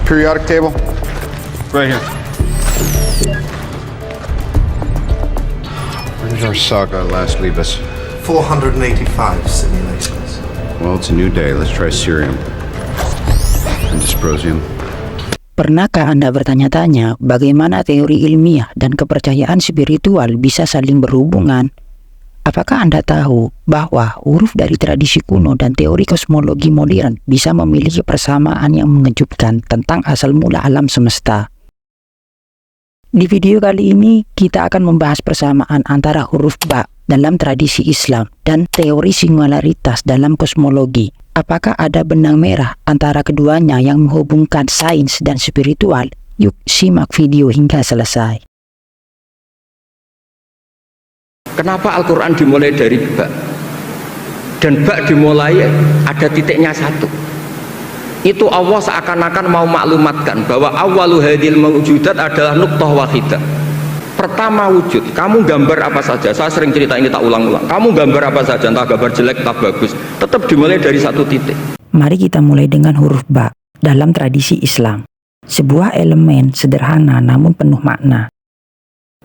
Periodic table? Right here. Where did our saga last leave us? 485 simulations. Well, it's a new day. Let's try cerium. And dysprosium. Pernahkah Anda bertanya-tanya bagaimana teori ilmiah dan kepercayaan spiritual bisa saling berhubungan? Apakah Anda tahu bahwa huruf dari tradisi kuno dan teori kosmologi modern bisa memiliki persamaan yang mengejutkan tentang asal mula alam semesta? Di video kali ini, kita akan membahas persamaan antara huruf Ba dalam tradisi Islam dan teori singularitas dalam kosmologi. Apakah ada benang merah antara keduanya yang menghubungkan sains dan spiritual? Yuk, simak video hingga selesai. Kenapa Al-Quran dimulai dari Ba? Dan Ba dimulai ada titiknya satu. Itu Allah seakan-akan mau maklumatkan bahwa awwalu hadil mawjudat adalah nuqtah wahidah. Pertama wujud, kamu gambar apa saja, saya sering cerita ini tak ulang-ulang. Kamu gambar apa saja, entah gambar jelek, entah bagus, tetap dimulai dari satu titik. Mari kita mulai dengan huruf Ba dalam tradisi Islam. Sebuah elemen sederhana namun penuh makna.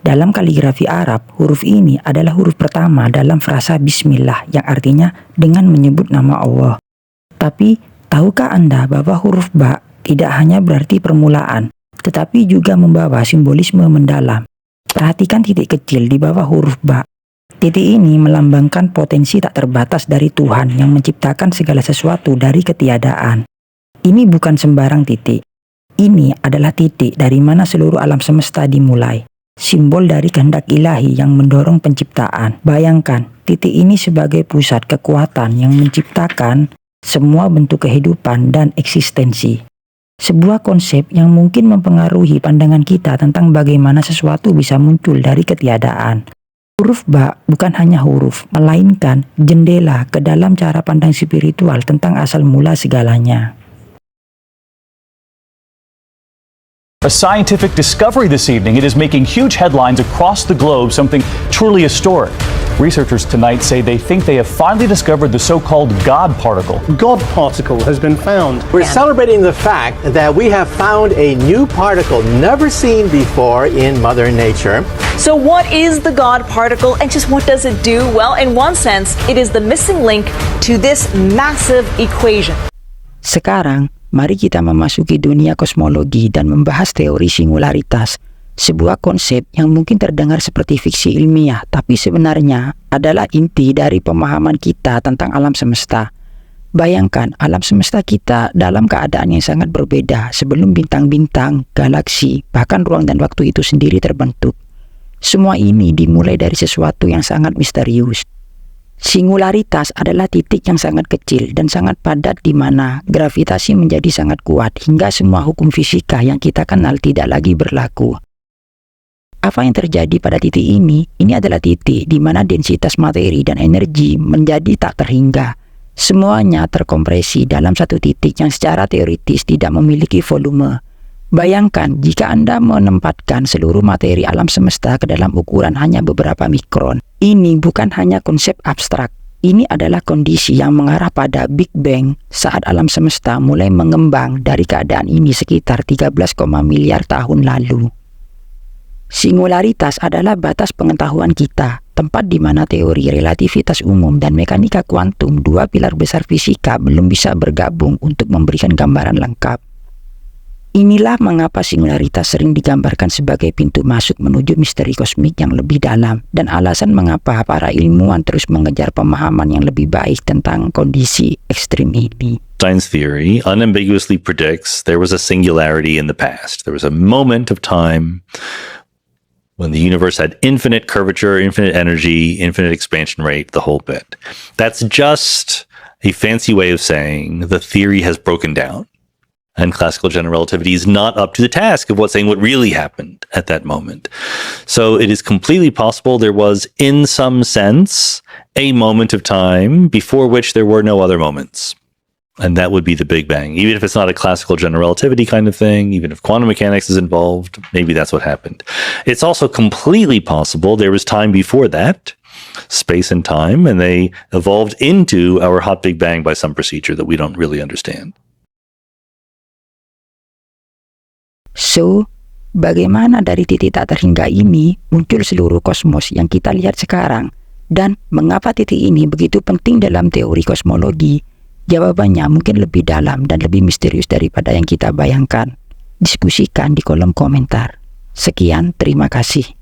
Dalam kaligrafi Arab, huruf ini adalah huruf pertama dalam frasa Bismillah yang artinya dengan menyebut nama Allah. Tapi, tahukah Anda bahwa huruf Ba tidak hanya berarti permulaan, tetapi juga membawa simbolisme mendalam? Perhatikan titik kecil di bawah huruf Ba. Titik ini melambangkan potensi tak terbatas dari Tuhan yang menciptakan segala sesuatu dari ketiadaan. Ini bukan sembarang titik. Ini adalah titik dari mana seluruh alam semesta dimulai. Simbol dari kehendak ilahi yang mendorong penciptaan. Bayangkan, titik ini sebagai pusat kekuatan yang menciptakan semua bentuk kehidupan dan eksistensi. Sebuah konsep yang mungkin mempengaruhi pandangan kita tentang bagaimana sesuatu bisa muncul dari ketiadaan. Huruf Ba bukan hanya huruf, melainkan jendela ke dalam cara pandang spiritual tentang asal mula segalanya. A scientific discovery this evening. It is making huge headlines across the globe, something truly historic. Researchers tonight say they think they have finally discovered the so-called God particle. God particle has been found. We're celebrating the fact that we have found a new particle never seen before in Mother Nature. So what is the God particle and just what does it do? Well, in one sense, it is the missing link to this massive equation. Sekarang, mari kita memasuki dunia kosmologi dan membahas teori singularitas, sebuah konsep yang mungkin terdengar seperti fiksi ilmiah, tapi sebenarnya adalah inti dari pemahaman kita tentang alam semesta. Bayangkan alam semesta kita dalam keadaan yang sangat berbeda sebelum bintang-bintang, galaksi, bahkan ruang dan waktu itu sendiri terbentuk. Semua ini dimulai dari sesuatu yang sangat misterius. Singularitas adalah titik yang sangat kecil dan sangat padat di mana gravitasi menjadi sangat kuat hingga semua hukum fisika yang kita kenal tidak lagi berlaku. Apa yang terjadi pada titik ini? Ini adalah titik di mana densitas materi dan energi menjadi tak terhingga. Semuanya terkompresi dalam satu titik yang secara teoritis tidak memiliki volume. Bayangkan jika Anda menempatkan seluruh materi alam semesta ke dalam ukuran hanya beberapa mikron. Ini bukan hanya konsep abstrak. Ini adalah kondisi yang mengarah pada Big Bang saat alam semesta mulai mengembang dari keadaan ini sekitar 13, miliar tahun lalu. Singularitas adalah batas pengetahuan kita, tempat di mana teori relativitas umum dan mekanika kuantum, dua pilar besar fisika, belum bisa bergabung untuk memberikan gambaran lengkap. Inilah mengapa singularitas sering digambarkan sebagai pintu masuk menuju misteri kosmik yang lebih dalam, dan alasan mengapa para ilmuwan terus mengejar pemahaman yang lebih baik tentang kondisi ekstrim ini. Science theory unambiguously predicts there was a singularity in the past. There was a moment of time when the universe had infinite curvature, infinite energy, infinite expansion rate, the whole bit. That's just a fancy way of saying the theory has broken down. And classical general relativity is not up to the task of saying what really happened at that moment. So it is completely possible there was, in some sense, a moment of time before which there were no other moments. And that would be the Big Bang. Even if it's not a classical general relativity kind of thing, even if quantum mechanics is involved, maybe that's what happened. It's also completely possible there was time before that, space and time, and they evolved into our hot Big Bang by some procedure that we don't really understand. So, bagaimana dari titik tak terhingga ini muncul seluruh kosmos yang kita lihat sekarang? Dan mengapa titik ini begitu penting dalam teori kosmologi? Jawabannya mungkin lebih dalam dan lebih misterius daripada yang kita bayangkan. Diskusikan di kolom komentar. Sekian, terima kasih.